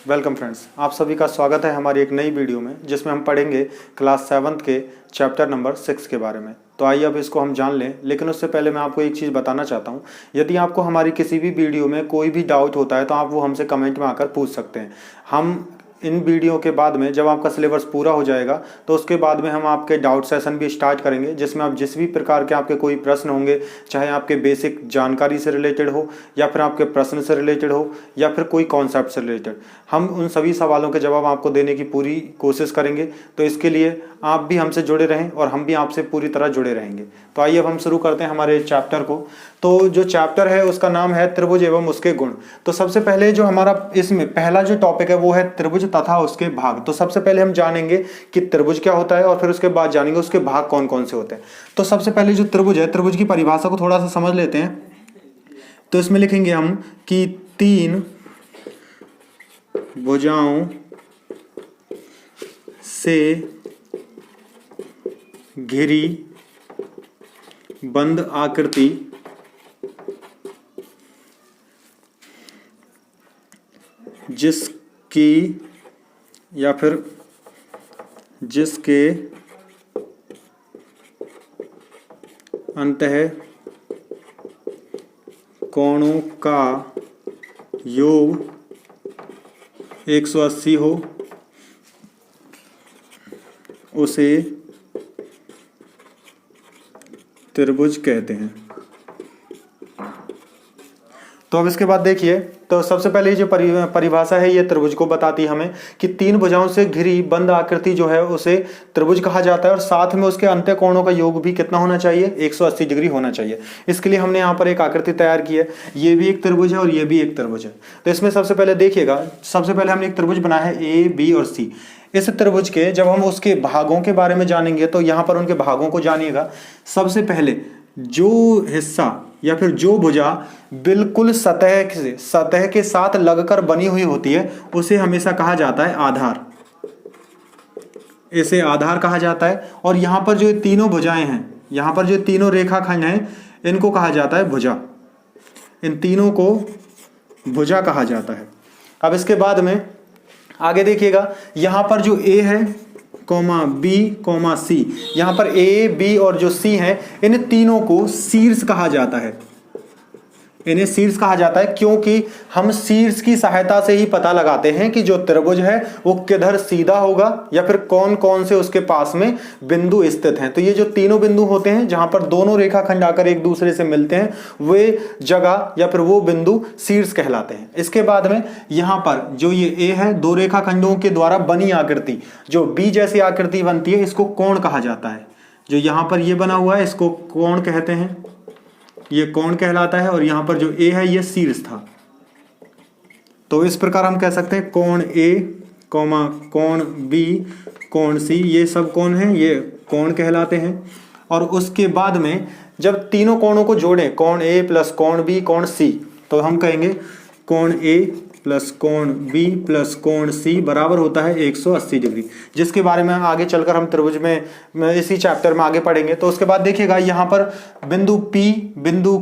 Welcome friends, आप सभी का स्वागत है हमारी एक नई वीडियो में जिसमें हम पढ़ेंगे क्लास 7th के चैप्टर नंबर 6 के बारे में। तो आइए अब इसको हम जान लें, लेकिन उससे पहले मैं आपको एक चीज़ बताना चाहता हूं। यदि आपको हमारी किसी भी वीडियो में कोई भी डाउट होता है तो आप वो हमसे कमेंट में आकर पूछ सकते हैं। हम इन वीडियो के बाद में जब आपका सिलेबस पूरा हो जाएगा तो उसके बाद में हम आपके डाउट सेशन भी स्टार्ट करेंगे, जिसमें आप जिस भी प्रकार के आपके कोई प्रश्न होंगे, चाहे आपके बेसिक जानकारी से रिलेटेड हो या फिर आपके प्रश्न से रिलेटेड हो या फिर कोई कॉन्सेप्ट से रिलेटेड, हम उन सभी सवालों के जवाब आपको देने की पूरी कोशिश करेंगे। तो इसके लिए आप भी हमसे जुड़े रहें और हम भी आपसे पूरी तरह जुड़े रहेंगे। तो आइए अब हम शुरू करते हैं हमारे चैप्टर को। तो जो चैप्टर है उसका नाम है त्रिभुज एवं उसके गुण। तो सबसे पहले जो हमारा इसमें पहला जो टॉपिक है वो है त्रिभुज तथा उसके भाग। तो सबसे पहले हम जानेंगे कि त्रिभुज क्या होता है और फिर उसके बाद जानेंगे उसके भाग कौन कौन से होते हैं। तो सबसे पहले जो त्रिभुज है, त्रिभुज की परिभाषा को थोड़ा सा समझ लेते हैं। तो इसमें लिखेंगे हम कि तीन भुजाओं से घिरी बंद आकृति जिसकी या फिर जिसके अंतः कोणों का योग 180 हो उसे त्रिभुज कहते हैं। तो अब इसके बाद देखिए, तो सबसे पहले जो परिभाषा है ये त्रिभुज को बताती है हमें कि तीन भुजाओं से घिरी बंद आकृति जो है उसे त्रिभुज कहा जाता है और साथ में उसके अंत्य कोणों का योग भी कितना होना चाहिए, 180 डिग्री होना चाहिए। इसके लिए हमने यहाँ पर एक आकृति तैयार की है। ये भी एक त्रिभुज है और ये भी एक त्रिभुज है। तो इसमें सबसे पहले देखिएगा, सबसे पहले हमने एक त्रिभुज बनाया है ए, बी और सी। इस त्रिभुज के जब हम उसके भागों के बारे में जानेंगे तो यहाँ पर उनके भागों को जानिएगा। सबसे पहले जो हिस्सा या फिर जो भुजा बिल्कुल सतह के साथ लगकर बनी हुई होती है उसे हमेशा कहा जाता है आधार। इसे आधार कहा जाता है। और यहां पर जो तीनों भुजाएं हैं, यहां पर जो तीनों रेखाखंड हैं, इनको कहा जाता है भुजा। इन तीनों को भुजा कहा जाता है। अब इसके बाद में आगे देखिएगा, यहां पर जो ए है कोमा बी कोमा सी, यहां पर ए बी और जो सी है इन तीनों को शीर्ष कहा जाता है। इन्हें शीर्ष कहा जाता है क्योंकि हम शीर्ष की सहायता से ही पता लगाते हैं कि जो त्रिभुज है वो किधर सीधा होगा या फिर कौन कौन से उसके पास में बिंदु स्थित हैं। तो ये जो तीनों बिंदु होते हैं जहां पर दोनों रेखाखंड आकर एक दूसरे से मिलते हैं, वे जगह या फिर वो बिंदु शीर्ष कहलाते हैं। इसके बाद में यहां पर जो ये ए है, दो रेखाखंडों के द्वारा बनी आकृति, जो बी जैसी आकृति बनती है, इसको कोण कहा जाता है। जो यहां पर ये बना हुआ है इसको कोण कहते हैं, ये कोण कहलाता है। और यहां पर जो ए है ये शीर्ष था। तो इस प्रकार हम कह सकते हैं कोण ए कोमा कोण बी कोण सी, ये सब कोण हैं, ये कोण कहलाते हैं। और उसके बाद में जब तीनों कोणों को जोड़ें, कोण ए प्लस कोण बी कोण सी, तो हम कहेंगे कोण ए प्लस कोण बी प्लस कोण सी बराबर होता है 180 डिग्री, जिसके बारे में आगे चलकर हम त्रिभुज में इसी चैप्टर में आगे पढ़ेंगे। तो उसके बाद देखिएगा यहाँ पर बिंदु P, बिंदु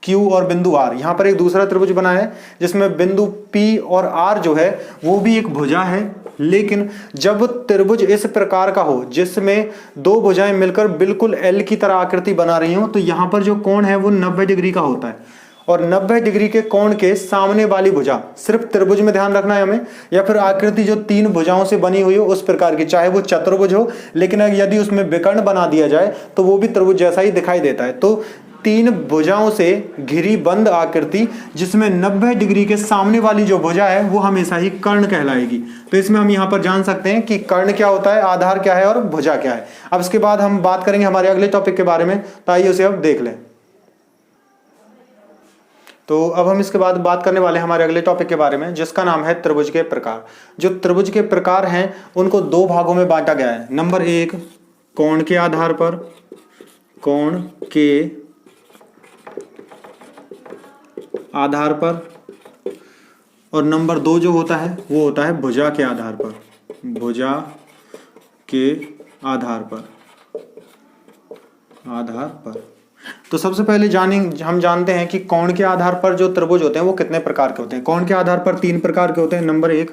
Q और बिंदु R, यहाँ पर एक दूसरा त्रिभुज बना है जिसमें बिंदु P और R जो है वो भी एक भुजा है। लेकिन जब त्रिभुज इस प्रकार का हो जिसमें दो भुजाएं मिलकर बिल्कुल L की तरह आकृति बना रही हो, तो यहाँ पर जो कोण है वो 90 डिग्री का होता है। और 90 डिग्री के कोण के सामने वाली भुजा, सिर्फ त्रिभुज में ध्यान रखना है हमें, या फिर आकृति जो तीन भुजाओं से बनी हुई हो उस प्रकार की, चाहे वो चतुर्भुज हो, लेकिन यदि उसमें विकर्ण बना दिया जाए तो वो भी त्रिभुज जैसा ही दिखाई देता है। तो तीन भुजाओं से घिरी बंद आकृति जिसमें 90 डिग्री के सामने वाली जो भुजा है वो हमेशा ही कर्ण कहलाएगी। तो इसमें हम यहाँ पर जान सकते हैं कि कर्ण क्या होता है, आधार क्या है और भुजा क्या है। अब इसके बाद हम बात करेंगे हमारे अगले टॉपिक के बारे में, तो आइए उसे अब देख लें। तो अब हम इसके बाद बात करने वाले हैं हमारे अगले टॉपिक के बारे में, जिसका नाम है त्रिभुज के प्रकार। जो त्रिभुज के प्रकार हैं उनको दो भागों में बांटा गया है। नंबर 1 कोण के आधार पर, कोण के आधार पर, और नंबर 2 जो होता है वो होता है भुजा के आधार पर, भुजा के आधार पर। तो सबसे पहले हम जानते हैं कि कोण के आधार पर जो त्रिभुज होते हैं वो कितने प्रकार के होते हैं। कोण के आधार पर 3 प्रकार के होते हैं। नंबर 1,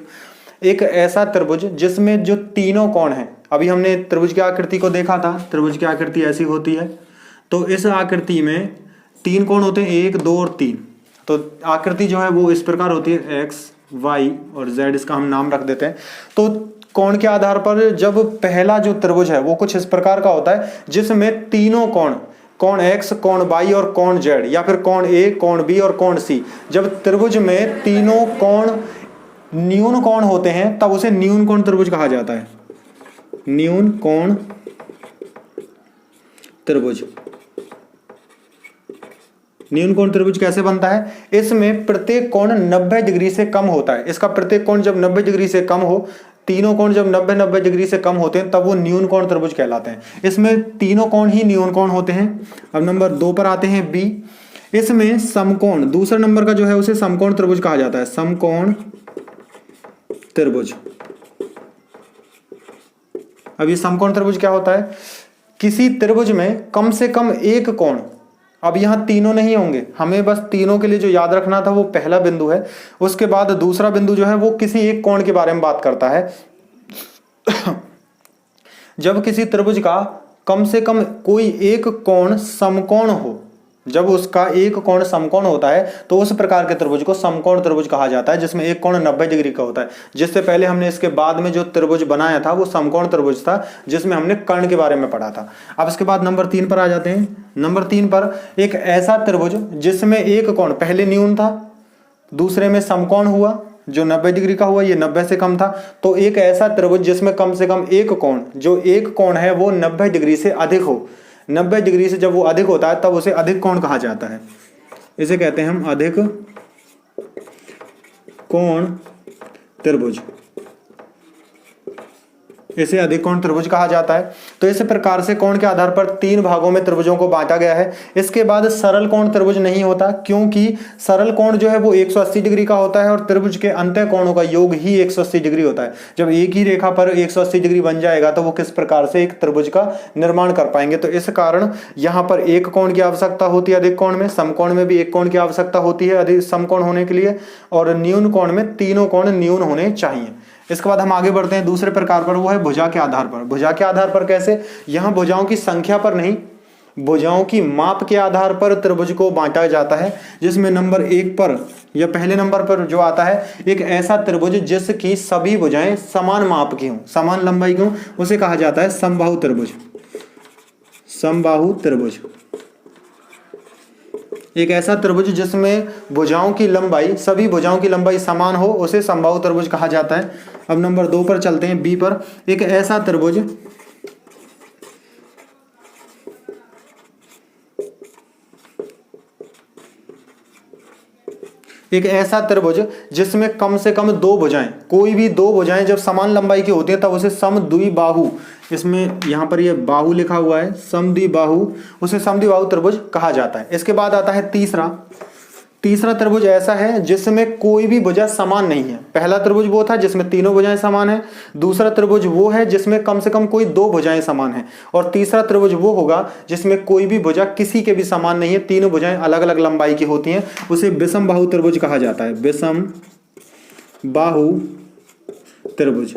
एक ऐसा त्रिभुज जिसमें जो तीनों कोण हैं। अभी हमने त्रिभुज की आकृति को देखा था, त्रिभुज की आकृति ऐसी होती है। तो इस आकृति में 3 कोण होते हैं, 1, 2 और 3। तो आकृति जो है वो इस प्रकार होती है, x, y और z, इसका हम नाम रख देते हैं। तो कोण के आधार पर जब पहला जो त्रिभुज है वो कुछ इस प्रकार का होता है जिसमें तीनों कोण, कोण x, कोण y और कोण z, या फिर कोण a, कोण b और कोण c, जब त्रिभुज में तीनों कोण न्यून कोण होते हैं तब उसे न्यून कोण त्रिभुज कहा जाता है। न्यून कोण त्रिभुज। न्यून कोण त्रिभुज कैसे बनता है? इसमें प्रत्येक कोण 90 डिग्री से कम होता है। इसका प्रत्येक कोण जब 90 डिग्री से कम हो, तीनों कोण जब 90 डिग्री से कम होते हैं तब वो न्यून कोण त्रिभुज कहलाते हैं। इसमें तीनों कोण ही न्यून कोण होते हैं। अब नंबर 2 पर आते हैं, बी। इसमें समकोण, दूसरा नंबर का जो है उसे समकोण त्रिभुज कहा जाता है। समकोण त्रिभुज। अब ये समकोण त्रिभुज क्या होता है? किसी त्रिभुज में कम से कम एक कोण, अब यहां तीनों नहीं होंगे, हमें बस तीनों के लिए जो याद रखना था वो पहला बिंदु है। उसके बाद दूसरा बिंदु जो है वो किसी एक कोण के बारे में बात करता है। जब किसी त्रिभुज का कम से कम कोई एक कोण समकोण हो, जब उसका एक कोण समकोण होता है तो उस प्रकार के त्रिभुज को समकोण त्रिभुज कहा जाता है, जिसमें एक कोण 90 डिग्री का होता है। जिससे पहले हमने इसके बाद में जो त्रिभुज बनाया था वो समकोण त्रिभुज था, जिसमें हमने कर्ण के बारे में पढ़ा था। अब इसके बाद नंबर 3 पर आ जाते हैं। नंबर 3 पर एक ऐसा त्रिभुज जिसमें एक कोण पहले न्यून था, दूसरे में समकोण हुआ जो 90 डिग्री का हुआ, ये 90 से कम था। तो एक ऐसा त्रिभुज जिसमें कम से कम एक कोण, जो एक कोण है वो 90 डिग्री से अधिक हो, 90 डिग्री से जब वो अधिक होता है तब उसे अधिक कोण कहा जाता है। इसे कहते हैं हम अधिक कोण त्रिभुज। इसे अधिक कोण त्रिभुज कहा जाता है। तो इस प्रकार से कोण के आधार पर 3 भागों में त्रिभुजों को बांटा गया है। इसके बाद सरल कोण त्रिभुज नहीं होता, क्योंकि सरल कोण जो है वो 180 डिग्री का होता है और त्रिभुज के अंतः कोणों का योग ही 180 डिग्री होता है। जब एक ही रेखा पर 180 डिग्री बन जाएगा तो वो किस प्रकार से एक त्रिभुज का निर्माण कर पाएंगे। तो इस कारण यहाँ पर एक कोण की आवश्यकता होती है अधिक कोण में, समकोण में भी एक कोण की आवश्यकता होती है अधिक समकोण होने के लिए, और न्यून कोण में तीनों कोण न्यून होने चाहिए। इसके बाद हम आगे बढ़ते हैं दूसरे प्रकार पर, वो है भुजा के आधार पर। भुजा के आधार पर कैसे? यहाँ भुजाओं की संख्या पर नहीं, भुजाओं की माप के आधार पर त्रिभुज को बांटा जाता है। जिसमें नंबर 1 पर या पहले नंबर पर जो आता है, एक ऐसा त्रिभुज जिसकी सभी भुजाएं समान माप की हों, समान लंबाई की हों, उसे कहा जाता है समबाहु त्रिभुज। समबाहु त्रिभुज एक ऐसा त्रिभुज जिसमें भुजाओं की लंबाई, सभी भुजाओं की लंबाई समान हो, उसे समबाहु त्रिभुज कहा जाता है। अब नंबर 2 पर चलते हैं, बी पर। एक ऐसा त्रिभुज जिसमें कम से कम 2 भुजाएं, कोई भी 2 भुजाएं जब समान लंबाई की होती है तब उसे समद्विबाहु, इसमें यहां पर ये बाहु लिखा हुआ है, समद्विबाहु, उसे समद्विबाहु त्रिभुज कहा जाता है। इसके बाद आता है तीसरा त्रिभुज ऐसा है जिसमें कोई भी भुजा समान नहीं है। पहला त्रिभुज वो था जिसमें तीनों भुजाएं समान है, दूसरा त्रिभुज वो है जिसमें कम से कम कोई 2 भुजाएं समान है, और तीसरा त्रिभुज वो होगा जिसमें कोई भी भुजा किसी के भी समान नहीं है, तीनों भुजाएं अलग अलग लंबाई की होती हैं, उसे विषम बाहु त्रिभुज कहा जाता है। विषम बाहु त्रिभुज।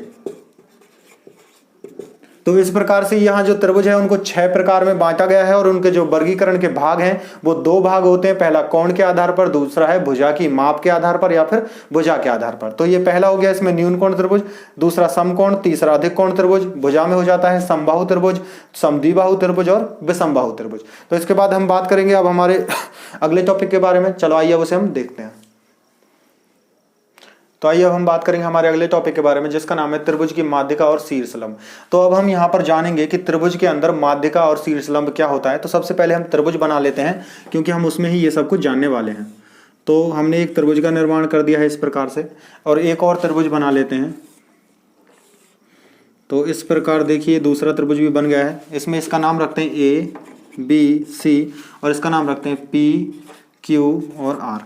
तो इस प्रकार से यहाँ जो त्रिभुज है उनको 6 प्रकार में बांटा गया है, और उनके जो वर्गीकरण के भाग हैं वो 2 भाग होते हैं। पहला कोण के आधार पर, दूसरा है भुजा की माप के आधार पर या फिर भुजा के आधार पर। तो ये पहला हो गया इसमें न्यून कोण त्रिभुज, दूसरा समकोण, तीसरा अधिक कोण त्रिभुज, भुजा में हो जाता है समबाहु त्रिभुज, समद्विबाहु त्रिभुज और विषमबाहु त्रिभुज। तो इसके बाद हम बात करेंगे अब हमारे अगले टॉपिक के बारे में। चलो आइए अब उसे हम देखते हैं। तो आइए अब हम बात करेंगे हमारे अगले टॉपिक के बारे में, जिसका नाम है त्रिभुज की माध्यिका और शीर्षलंब। तो अब हम यहाँ पर जानेंगे कि त्रिभुज के अंदर माध्यिका और शीर्षलंब क्या होता है। तो सबसे पहले हम त्रिभुज बना लेते हैं, क्योंकि हम उसमें ही ये सब कुछ जानने वाले हैं। तो हमने एक त्रिभुज का निर्माण कर दिया है इस प्रकार से, और एक और त्रिभुज बना लेते हैं। तो इस प्रकार देखिए दूसरा त्रिभुज भी बन गया है। इसमें इसका नाम रखते हैं ABC, और इसका नाम रखते हैं PQ और R।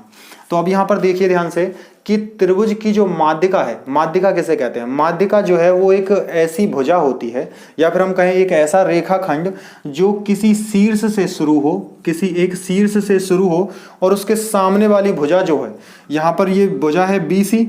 तो अब यहाँ पर देखिए ध्यान से कि त्रिभुज की जो माध्यिका है, माध्यिका किसे कहते हैं, माध्यिका जो है वो एक ऐसी भुजा होती है, या फिर हम कहें एक ऐसा रेखाखंड जो किसी शीर्ष से शुरू हो, किसी एक शीर्ष से शुरू हो और उसके सामने वाली भुजा जो है, यहाँ पर ये भुजा है BC,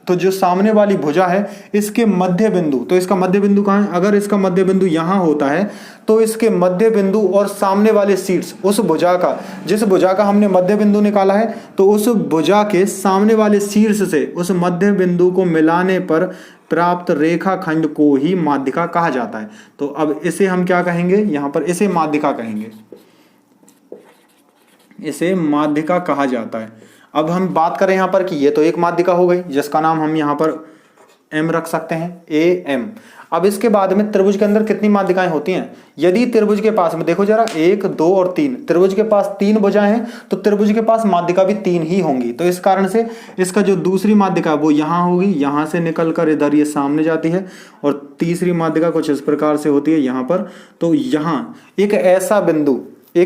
तो जो सामने वाली भुजा है इसके मध्य बिंदु, तो इसका मध्य बिंदु कहाँ है, अगर इसका मध्य बिंदु यहाँ होता है तो इसके मध्य बिंदु और सामने वाले शीर्ष, उस भुजा का, जिस भुजा का हमने मध्य बिंदु निकाला है, तो उस भुजा के सामने वाले शीर्ष से उस मध्य बिंदु को मिलाने पर प्राप्त रेखाखंड को ही माध्यिका कहा जाता है। तो अब इसे हम क्या कहेंगे, यहाँ पर इसे माध्यिका कहेंगे, इसे माध्यिका कहा जाता है। अब हम बात करें यहाँ पर कि ये तो एक माध्यिका हो गई जिसका नाम हम यहाँ पर M रख सकते हैं, AM। अब इसके बाद में त्रिभुज के अंदर कितनी माध्यिकाएं होती हैं, यदि त्रिभुज के पास में देखो जरा 1, 2 और 3, त्रिभुज के पास 3 भुजाएं हैं तो त्रिभुज के पास माध्यिका भी 3 ही होंगी। तो इस कारण से इसका जो दूसरी माध्यिका वो यहाँ होगी, यहाँ से निकलकर इधर ये सामने जाती है, और तीसरी माध्यिका कुछ इस प्रकार से होती है यहाँ पर। तो यहाँ एक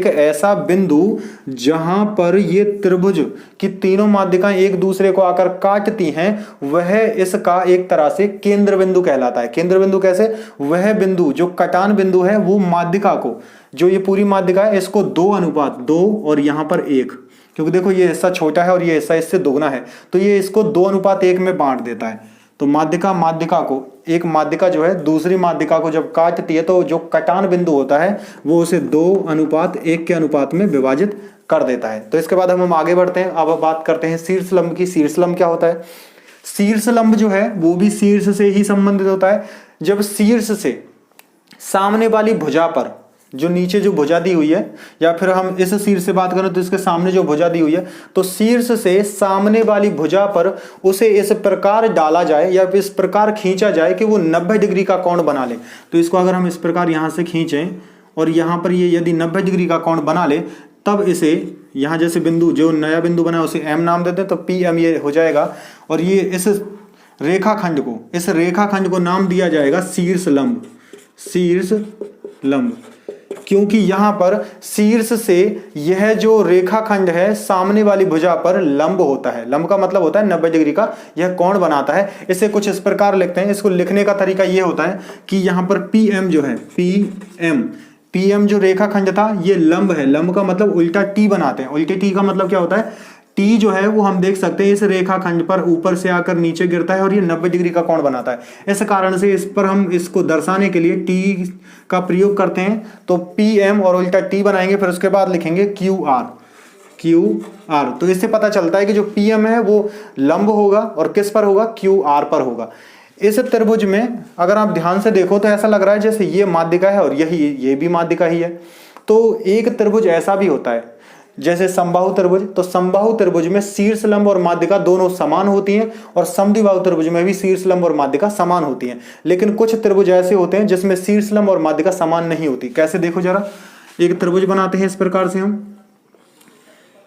ऐसा बिंदु जहां पर ये त्रिभुज की तीनों माध्यिकाएं एक दूसरे को आकर काटती हैं, वह इसका एक तरह से केंद्र बिंदु कहलाता है। केंद्र बिंदु कैसे, वह बिंदु जो कटान बिंदु है वो माध्यिका को, जो ये पूरी माध्यिका है इसको 2:2 और यहाँ पर 1, क्योंकि देखो ये हिस्सा छोटा है और ये हिस्सा इससे दोगुना है, तो ये इसको 2:1 में बांट देता है। तो माध्यिका को, एक माध्यिका जो है दूसरी माध्यिका को जब काटती है तो जो कटान बिंदु होता है वो उसे 2:1 के अनुपात में विभाजित कर देता है। तो इसके बाद हम आगे बढ़ते हैं, अब बात करते हैं शीर्षलंब की। शीर्षलंब क्या होता है, शीर्षलंब जो है वो भी शीर्ष से ही संबंधित होता है। जब शीर्ष से सामने वाली भुजा पर, जो नीचे जो भुजा दी हुई है, या फिर हम इस शीर्ष से बात करें तो इसके सामने जो भुजा दी हुई है, तो शीर्ष से सामने वाली भुजा पर उसे इस प्रकार डाला जाए या इस प्रकार खींचा जाए कि वो 90 डिग्री का कोण बना ले। तो इसको अगर हम इस प्रकार यहाँ से खींचें और यहाँ पर ये यदि 90 डिग्री का कोण बना ले, तब इसे यहाँ जैसे बिंदु, जो नया बिंदु बना उसे M नाम देते हैं, तो PM ये हो जाएगा। और ये इस रेखाखंड को नाम दिया जाएगा शीर्षलंब, शीर्षलंब, क्योंकि यहाँ पर शीर्ष से यह जो रेखाखंड है सामने वाली भुजा पर लंब होता है। लंब का मतलब होता है 90 डिग्री का यह कोण बनाता है। इसे कुछ इस प्रकार लिखते हैं, इसको लिखने का तरीका ये होता है कि यहाँ पर PM जो है, PM जो रेखाखंड था ये लंब है। लंब का मतलब उल्टा T बनाते हैं। उल्टे T का मतलब क्या होता है, T जो है वो हम देख सकते हैं इस रेखाखंड पर ऊपर से आकर नीचे गिरता है और ये 90 डिग्री का कोण बनाता है। इस कारण से इस पर हम इसको दर्शाने के लिए T का प्रयोग करते हैं। तो PM और उल्टा T बनाएंगे, फिर उसके बाद लिखेंगे QR। तो इससे पता चलता है कि जो PM है वो लंब होगा और किस पर होगा, QR पर होगा। इस त्रिभुज में अगर आप ध्यान से देखो तो ऐसा लग रहा है जैसे ये माध्यिका है और ये भी माध्यिका ही है। तो एक त्रिभुज ऐसा भी होता है जैसे समबाहु त्रिभुज। तो समबाहु त्रिभुज में शीर्षलंब और माध्यिका दोनों समान होती हैं, और समद्विबाहु त्रिभुज में भी शीर्षलंब और माध्यिका समान होती हैं। लेकिन कुछ त्रिभुज ऐसे होते हैं जिसमें शीर्षलंब और माध्यिका समान नहीं होती। कैसे, देखो जरा, एक त्रिभुज बनाते हैं इस प्रकार से हम,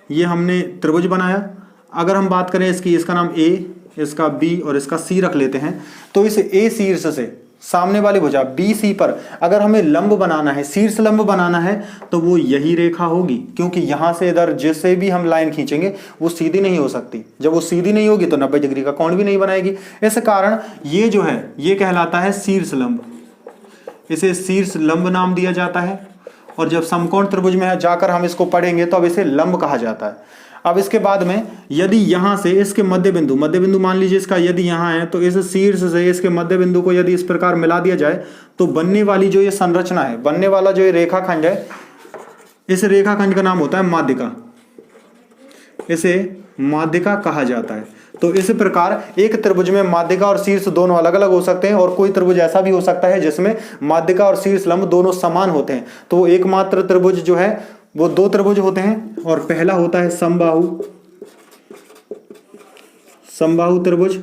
ये हमने त्रिभुज बनाया। अगर हम बात करें इसकी, इसका नाम A, इसका B और इसका C रख लेते हैं, तो इस A शीर्ष से सामने वाली भुजा BC पर अगर हमें लंब बनाना है, शीर्ष लंब बनाना है, तो वो यही रेखा होगी, क्योंकि यहां से इधर जिससे भी हम लाइन खींचेंगे वो सीधी नहीं हो सकती। जब वो सीधी नहीं होगी तो 90 डिग्री का कोण भी नहीं बनाएगी। इस कारण ये जो है ये कहलाता है शीर्ष लंब, इसे शीर्ष लंब नाम दिया जाता है। और जब समकोण त्रिभुज में जाकर हम इसको पढ़ेंगे तो अब इसे लंब कहा जाता है। अब इसके बाद में यदि यहां से इसके मध्य बिंदु मान लीजिए इसका यदि यहां है, तो इस शीर्ष से इसके मध्य बिंदु को यदि इस प्रकार मिला दिया जाए तो बनने वाली जो ये संरचना है, बनने वाला जो ये रेखाखंड है, इस रेखाखंड का नाम होता है माध्यिका। इसे माध्यिका कहा जाता है। तो इस प्रकार एक त्रिभुज में माध्यिका और शीर्ष दोनों अलग अलग हो सकते हैं, और कोई त्रिभुज ऐसा भी हो सकता है जिसमें माध्यिका और शीर्ष लंब दोनों समान होते हैं। तो एकमात्र त्रिभुज जो है वो 2 त्रिभुज होते हैं, और पहला होता है समबाहु त्रिभुज,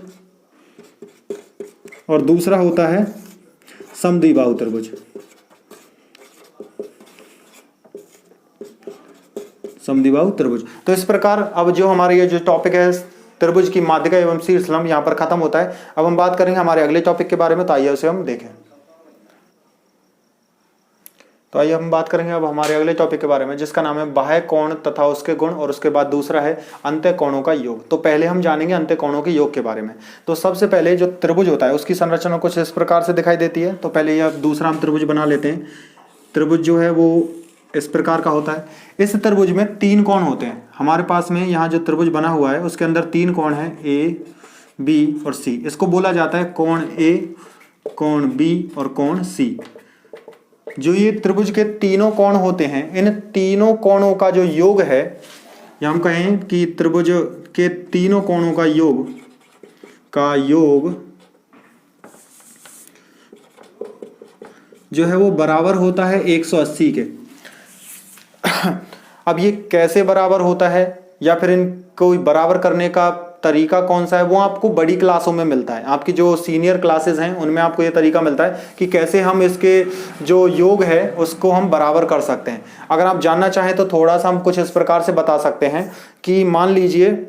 और दूसरा होता है समद्विबाहु त्रिभुज। तो इस प्रकार अब जो हमारे ये जो टॉपिक है त्रिभुज की माध्यिका एवं शीर्षलंब यहाँ पर खत्म होता है। अब हम बात करेंगे हमारे अगले टॉपिक के बारे में, तो आइए उसे हम देखें। तो आइए हम बात करेंगे अब हमारे अगले टॉपिक के बारे में, जिसका नाम है बाह्य कोण तथा उसके गुण, और उसके बाद दूसरा है अंत्य कोणों का योग। तो पहले हम जानेंगे अंत्य कोणों के योग के बारे में। तो सबसे पहले जो त्रिभुज होता है उसकी संरचना कुछ इस प्रकार से दिखाई देती है। तो पहले यह दूसरा हम त्रिभुज बना लेते हैं। त्रिभुज जो है वो इस प्रकार का होता है। इस त्रिभुज में 3 कोण होते हैं। हमारे पास में यहाँ जो त्रिभुज बना हुआ है उसके अंदर 3 कोण है, ए, बी और सी। इसको बोला जाता है कोण ए, कोण बी और कोण सी। जो ये त्रिभुज के तीनों कोण होते हैं, इन तीनों कोणों का जो योग है, या हम कहें कि त्रिभुज के तीनों कोणों का योग जो है वो बराबर होता है 180 के। अब ये कैसे बराबर होता है या फिर इनको बराबर करने का तरीका कौन सा है, वो आपको बड़ी क्लासों में मिलता है। आपकी जो सीनियर क्लासेस हैं उनमें आपको ये तरीका मिलता है कि कैसे हम इसके जो योग है उसको हम बराबर कर सकते हैं। अगर आप जानना चाहें तो थोड़ा सा हम कुछ इस प्रकार से बता सकते हैं कि मान लीजिए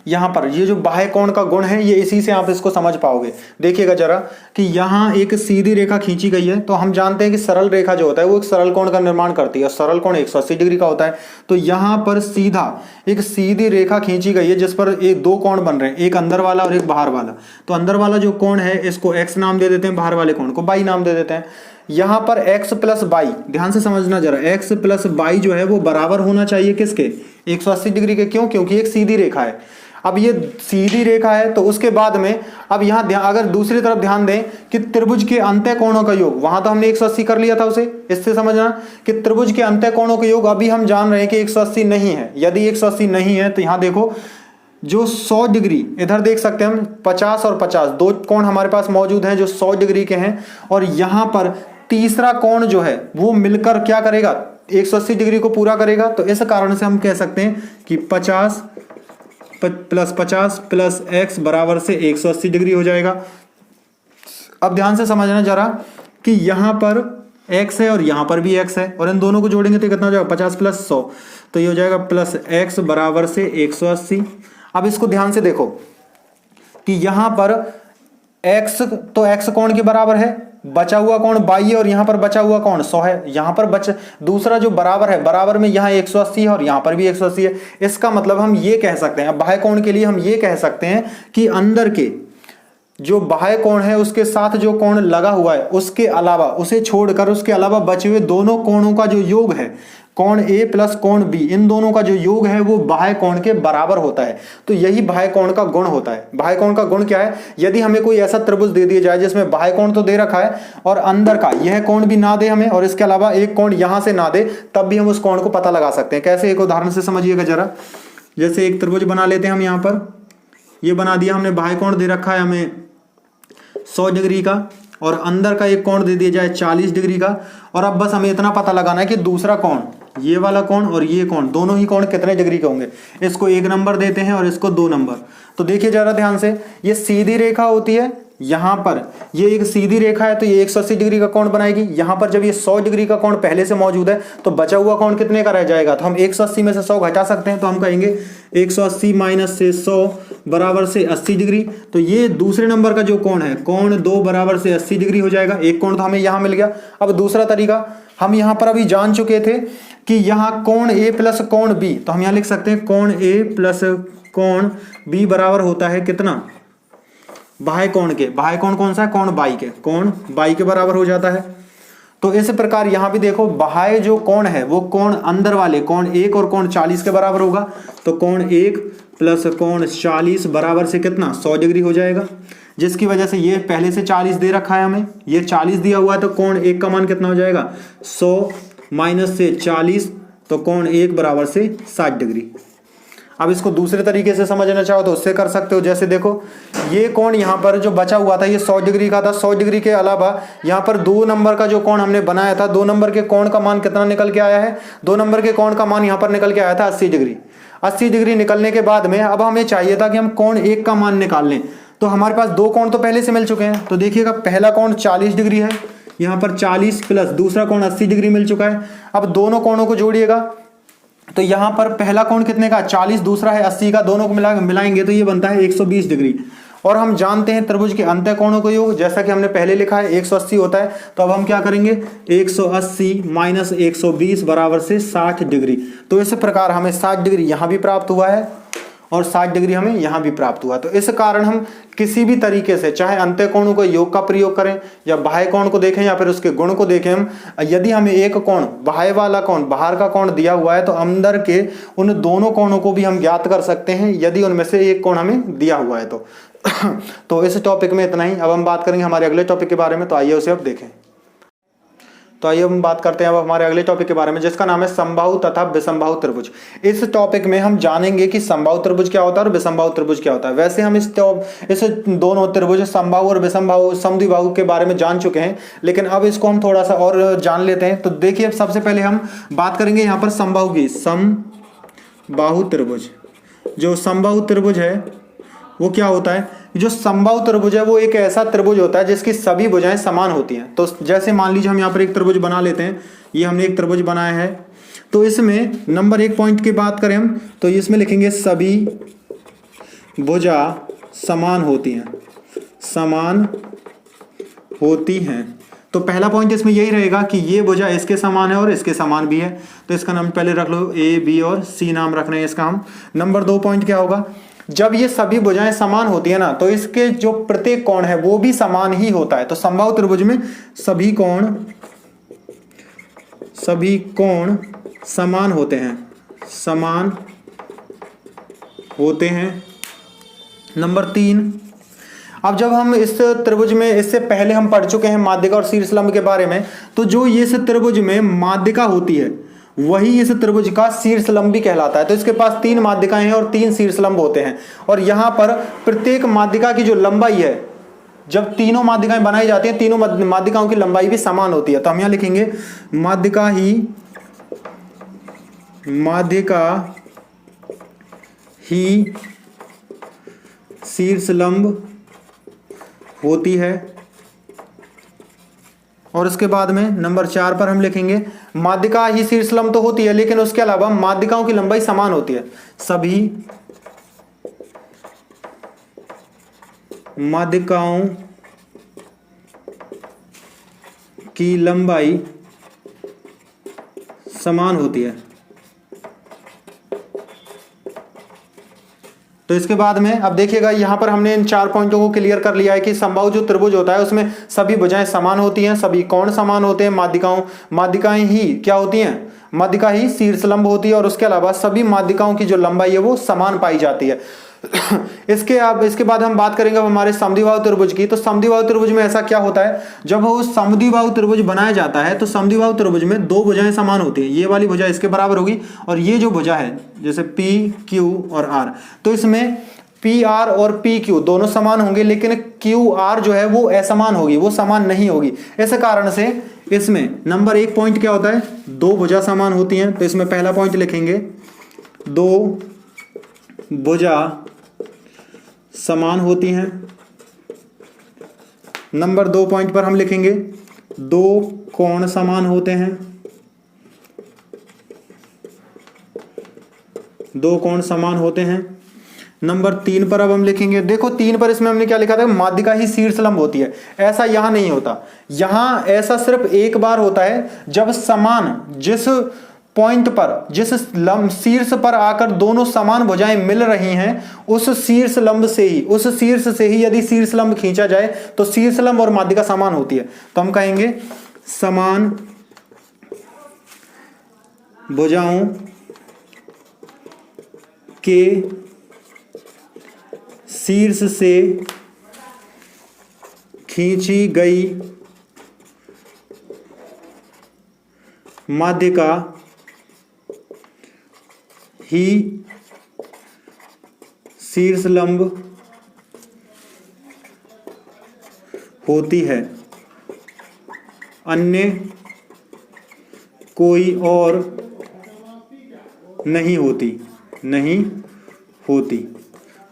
यहाँ पर ये जो बाह्य कोण का गुण है, ये इसी से आप इसको समझ पाओगे। देखिएगा जरा कि यहाँ एक सीधी रेखा खींची गई है। तो हम जानते हैं कि सरल रेखा जो होता है वो एक सरल कोण का निर्माण करती है, और सरल कोण 180 डिग्री का होता है। तो यहाँ पर सीधा एक सीधी रेखा खींची गई है जिस पर एक 2 कोण बन रहे हैं, एक अंदर वाला और एक बाहर वाला। तो अंदर वाला जो कोण है इसको x नाम दे देते हैं, बाहर वाले कोण को y नाम दे देते हैं। यहाँ पर x प्लस बाई, ध्यान से समझना जरा, x प्लस बाई जो है वो बराबर होना चाहिए किसके, 180 डिग्री के। क्यों? क्योंकि एक सीधी रेखा है। अब ये सीधी रेखा है तो उसके बाद में अब यहाँ अगर दूसरी तरफ ध्यान दें कि त्रिभुज के अंत्य कोणों का योग, वहां तो हमने 180 कर लिया था उसे। इससे समझना कि त्रिभुज के अंत्य कोणों के योग अभी हम जान रहे हैं कि 180 नहीं है। यदि 180 नहीं है तो यहाँ देखो जो 100 डिग्री, इधर देख सकते हैं हम 50 और 50 2 कोण हमारे पास मौजूद हैं जो 100 डिग्री के हैं, और यहाँ पर तीसरा कोण जो है वो मिलकर क्या करेगा, 180 डिग्री को पूरा करेगा। तो इस कारण से हम कह सकते हैं कि 50 प्लस 50 प्लस x बराबर से 180 डिग्री हो जाएगा। अब ध्यान से समझना जरा कि यहाँ पर x है और यहाँ पर भी x है, और इन दोनों को जोड़ेंगे तो कितना हो जाएगा, 50 प्लस 100, तो ये हो जाएगा प्लस x बराबर से 180। अब इसको ध्यान से देखो कि यहाँ पर x, तो x कोण के बराबर है, बचा हुआ कोण y है, और यहाँ पर बचा हुआ कोण 100 है। यहाँ पर दूसरा जो बराबर है, बराबर में यहाँ 180 है और यहाँ पर भी 180 है। इसका मतलब हम ये कह सकते हैं, बाह्य कोण के लिए हम ये कह सकते हैं कि अंदर के जो बाह्य कोण है उसके साथ जो कोण लगा हुआ है उसके अलावा, उसे छोड़कर उसके अलावा बचे हुए दोनों कोणों का जो योग है, कोण A प्लस कोण B, इन दोनों का जो योग है वो बाह्य कोण के बराबर होता है। तो यही बाह्य कोण का गुण होता है। बाह्य कोण का गुण क्या है, यदि हमें कोई ऐसा त्रिभुज दे दिया जाए जिसमें बाह्य कोण तो दे रखा है और अंदर का यह कोण भी ना दे हमें, और इसके अलावा एक कोण यहां से ना दे, तब भी हम उस कोण को पता लगा सकते हैं। कैसे, एक उदाहरण से समझिएगा जरा। जैसे एक त्रिभुज बना लेते हैं हम, यहाँ पर ये बना दिया हमने, बाह्य कोण दे रखा है हमें 100 डिग्री का, और अंदर का एक कोण दे दिया जाए 40 डिग्री का। और अब बस हमें इतना पता लगाना है कि दूसरा कोण, ये वाला कोण और ये कोण, दोनों ही कोण कितने डिग्री के होंगे। इसको 1 नंबर देते हैं और इसको 2 नंबर। तो देखिए जरा ध्यान से, ये सीधी रेखा होती है, यहाँ पर ये एक सीधी रेखा है तो ये 180 डिग्री का कोण बनाएगी। यहाँ पर जब ये 100 डिग्री का कोण पहले से मौजूद है तो बचा हुआ कोण कितने का रह जाएगा, तो हम 180 में से 100 घटा सकते हैं। तो हम कहेंगे 180 माइनस से 100 बराबर से 80 डिग्री। तो ये दूसरे नंबर का जो कोण है, कोण 2 बराबर से 80 डिग्री हो जाएगा। एक कोण तो हमें यहाँ मिल गया। अब दूसरा तरीका, हम यहाँ पर अभी जान चुके थे कि यहाँ कोण A प्लस कोण B, तो हम यहाँ लिख सकते हैं कोण A प्लस कोण B बराबर होता है कितना, बाह्य कोण के। बाह्य कोण कौन सा है, कोण बाई के, कोण बाई के बराबर हो जाता है। तो इस प्रकार यहाँ भी देखो, बाह्य जो कोण है वो कोण अंदर वाले कोण 1 और कोण 40 के बराबर होगा। तो कोण 1 प्लस कोण 40 बराबर से कितना, 100 डिग्री हो जाएगा, जिसकी वजह से ये पहले से 40 दे रखा है हमें, ये 40 दिया हुआ है। तो कोण 1 का मान कितना हो जाएगा, 100 माइनस से 40, तो कोण 1 बराबर से 60 डिग्री। अब इसको दूसरे तरीके से समझना चाहो तो उससे कर सकते हो। जैसे देखो, ये कोण यहाँ पर जो बचा हुआ था ये 100 डिग्री का था। 100 डिग्री के अलावा यहाँ पर 2 नंबर का जो कोण हमने बनाया था, 2 नंबर के कोण का मान कितना निकल के आया है, 2 नंबर के कोण का मान यहाँ पर निकल के आया था 80 डिग्री। 80 डिग्री निकलने के बाद में अब हमें चाहिए था कि हम कोण 1 का मान निकाल लें। तो हमारे पास 2 कोण तो पहले से मिल चुके हैं। तो देखिएगा, पहला कोण 40 डिग्री है, यहाँ पर 40 प्लस दूसरा कोण 80 डिग्री मिल चुका है। अब दोनों कोणों को जोड़िएगा तो यहाँ पर पहला कोण कितने का, 40, दूसरा है 80 का, दोनों को मिलाएंगे तो ये बनता है 120 डिग्री। और हम जानते हैं त्रिभुज के अंतःकोणों का योग, जैसा कि हमने पहले लिखा है 180 होता है। तो अब हम क्या करेंगे, 180 माइनस 120 बराबर से 60 डिग्री। तो इस प्रकार हमें 60 डिग्री यहाँ भी प्राप्त हुआ है और 60 डिग्री हमें यहाँ भी प्राप्त हुआ। तो इस कारण हम किसी भी तरीके से, चाहे अंतःकोणों को योग का प्रयोग करें या बाह्य कोण को देखें या फिर उसके गुण को देखें, हम यदि हमें एक कोण, बाह्य वाला कोण, बाहर का कोण दिया हुआ है, तो अंदर के उन दोनों कोणों को भी हम ज्ञात कर सकते हैं यदि उनमें से एक कोण हमें दिया हुआ है तो। तो इस टॉपिक में इतना ही। अब हम बात करेंगे हमारे अगले टॉपिक के बारे में, तो आइए उसे अब देखें। तो आइए हम बात करते हैं अब हमारे अगले टॉपिक के बारे में, जिसका नाम है समबाहु तथा विषमबाहु त्रिभुज। इस टॉपिक में हम जानेंगे कि समबाहु त्रिभुज क्या होता है और विषमबाहु त्रिभुज क्या होता है। वैसे हम इस दोनों त्रिभुज समबाहु और विषमबाहु समद्विबाहु के बारे में जान चुके हैं, लेकिन अब इसको हम थोड़ा सा और जान लेते हैं। तो देखिए, सबसे पहले हम बात करेंगे यहाँ पर समबाहु की। समबाहु त्रिभुज, जो समबाहु त्रिभुज है वो क्या होता है? जो समबाहु त्रिभुज है वो एक ऐसा त्रिभुज होता है जिसकी सभी भुजाएं समान होती हैं। तो जैसे मान लीजिए हम यहाँ पर एक त्रिभुज बना लेते हैं, ये हमने एक त्रिभुज बनाया है। तो इसमें नंबर 1 पॉइंट की बात करें हम, तो इसमें लिखेंगे सभी भुजा समान होती हैं, समान होती हैं। तो पहला पॉइंट इसमें यही रहेगा कि ये भुजा इसके समान है और इसके समान भी है। तो इसका नाम पहले रख लो, ए, बी और सी नाम रख रहे हैं इसका हम। नंबर 2 पॉइंट क्या होगा? जब ये सभी भुजाएं समान होती है ना, तो इसके जो प्रत्येक कोण है वो भी समान ही होता है। तो समबाहु त्रिभुज में सभी कोण समान होते हैं, समान होते हैं। नंबर 3, अब जब हम इस त्रिभुज में, इससे पहले हम पढ़ चुके हैं माध्यिका और शीर्षलंब के बारे में, तो जो ये इस त्रिभुज में माध्यिका होती है वही इस त्रिभुज का शीर्षलंब भी कहलाता है। तो इसके पास 3 माध्यिकाएं हैं और 3 शीर्षलंब होते हैं। और यहाँ पर प्रत्येक माध्यिका की जो लंबाई है, जब तीनों माध्यिकाएं बनाई जाती हैं, तीनों माध्यिकाओं की लंबाई भी समान होती है। तो हम यहाँ लिखेंगे माध्यिका ही शीर्षलंब होती है। और उसके बाद में नंबर 4 पर हम लिखेंगे माध्यिका ही शीर्षलंब तो होती है, लेकिन उसके अलावा माध्यिकाओं की लंबाई समान होती है। सभी माध्यिकाओं की लंबाई समान होती है। तो इसके बाद में अब देखिएगा, यहां पर हमने इन 4 पॉइंटों को क्लियर कर लिया है कि समबाहु जो त्रिभुज होता है उसमें सभी भुजाएं समान होती हैं, सभी कोण समान होते हैं, माध्यिकाएं ही क्या होती हैं? माध्यिका ही शीर्षलंब होती है। और उसके अलावा सभी माध्यिकाओं की जो लंबाई है वो समान पाई जाती है। इसके बाद हम बात करेंगे हमारे समद्विबाहु त्रिभुज की। तो समद्विबाहु त्रिभुज में ऐसा क्या होता है, जब वो समद्विबाहु त्रिभुज बनाया जाता है तो समद्विबाहु त्रिभुज में 2 भुजाएं समान होती हैं। ये वाली भुजा इसके बराबर होगी और ये जो भुजा है जैसे पी, क्यू और आर, तो इसमें पी आर और पी क्यू दोनों समान होंगे, लेकिन क्यू आर जो है वो असमान होगी, वो समान नहीं होगी। इस कारण से इसमें नंबर 1 पॉइंट क्या होता है? 2 भुजा समान होती हैं। तो इसमें पहला पॉइंट लिखेंगे 2 भुजा समान होती हैं। नंबर 2 पॉइंट पर हम लिखेंगे 2 कोण समान होते हैं, 2 कोण समान होते हैं। नंबर 3 पर अब हम लिखेंगे, देखो 3 पर इसमें हमने क्या लिखा था? माध्यिका ही शीर्षलंब होती है। ऐसा यहां नहीं होता, यहां ऐसा सिर्फ एक बार होता है जब समान, जिस पॉइंट पर, जिस शीर्ष पर आकर दोनों समान भुजाएं मिल रही हैं, उस शीर्षलंब से ही, उस शीर्ष से ही यदि शीर्षलंब खींचा जाए तो शीर्षलंब और माध्यिका समान होती है। तो हम कहेंगे समान भुजाओं के शीर्ष से खींची गई माध्यिका ही शीर्षलंब होती है, अन्य कोई और नहीं होती।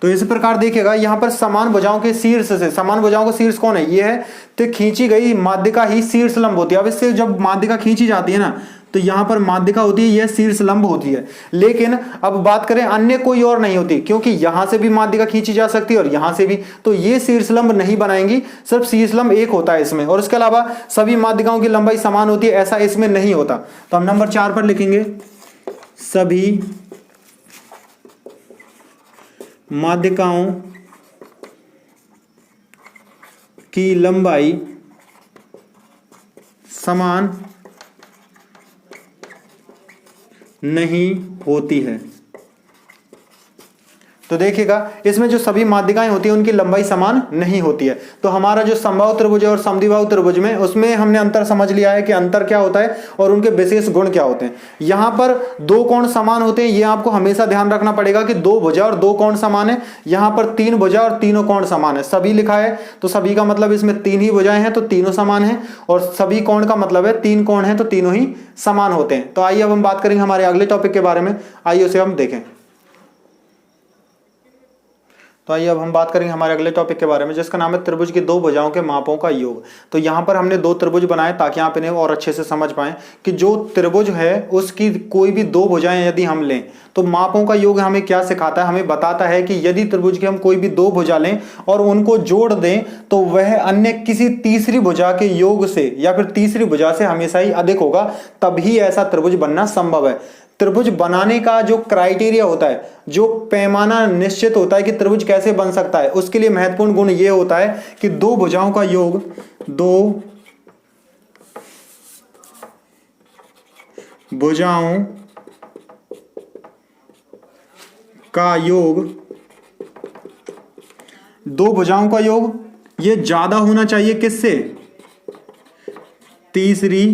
तो इस प्रकार देखिएगा, यहां पर समान भुजाओं के शीर्ष से, समान भुजाओं का शीर्ष कौन है? ये है। तो खींची गई माध्यिका ही शीर्षलंब होती है। अब इससे जब माध्यिका खींची जाती है ना, तो यहाँ पर माध्यिका होती है, यह शीर्ष लंब होती है। लेकिन अब बात करें अन्य कोई और नहीं होती, क्योंकि यहां से भी माध्यिका खींची जा सकती है और यहां से भी, तो ये शीर्ष लंब नहीं बनाएंगी, सिर्फ शीर्ष लंब एक होता है इसमें, और इसके अलावा सभी माध्यिकाओं की लंबाई समान होती है, ऐसा इसमें नहीं होता। तो हम नंबर 4 पर लिखेंगे सभी माध्यिकाओं की लंबाई समान नहीं होती है। तो देखिएगा इसमें जो सभी माध्यिकाएं होती हैं उनकी लंबाई समान नहीं होती है। तो हमारा जो समबाहु त्रिभुज है और समद्विबाहु त्रिभुज में, उसमें हमने अंतर समझ लिया है कि अंतर क्या होता है और उनके विशेष गुण क्या होते हैं। यहां पर दो कोण समान होते हैं, ये आपको हमेशा ध्यान रखना पड़ेगा कि दो भुजा और दो कोण समान है। यहां पर तीन भुजा और तीनों कोण समान है, सभी लिखा है तो सभी का मतलब इसमें तीन ही भुजाएं हैं तो तीनों समान है, और सभी कोण का मतलब है तीन कोण है तो तीनों ही समान होते हैं। तो आइए अब हम बात करेंगे हमारे अगले टॉपिक के बारे में, आइए उसे हम देखें। तो आइए अब हम बात करेंगे हमारे अगले टॉपिक के बारे में, जिसका नाम है त्रिभुज की दो भुजाओं के मापों का योग। तो यहाँ पर हमने दो त्रिभुज बनाए ताकि आप इन्हें और अच्छे से समझ पाएं कि जो त्रिभुज है उसकी कोई भी दो भुजाएं यदि हम लें तो मापों का योग हमें क्या सिखाता है, हमें बताता है कि यदि त्रिभुज की हम कोई भी दो भुजा लें और उनको जोड़ दें तो वह अन्य किसी तीसरी भुजा के योग से या फिर तीसरी भुजा से हमेशा ही अधिक होगा, तभी ऐसा त्रिभुज बनना संभव है। त्रिभुज बनाने का जो क्राइटेरिया होता है, जो पैमाना निश्चित होता है कि त्रिभुज कैसे बन सकता है, उसके लिए महत्वपूर्ण गुण यह होता है कि दो भुजाओं का योग, दो भुजाओं का योग, दो भुजाओं का योग ये ज्यादा होना चाहिए किससे, तीसरी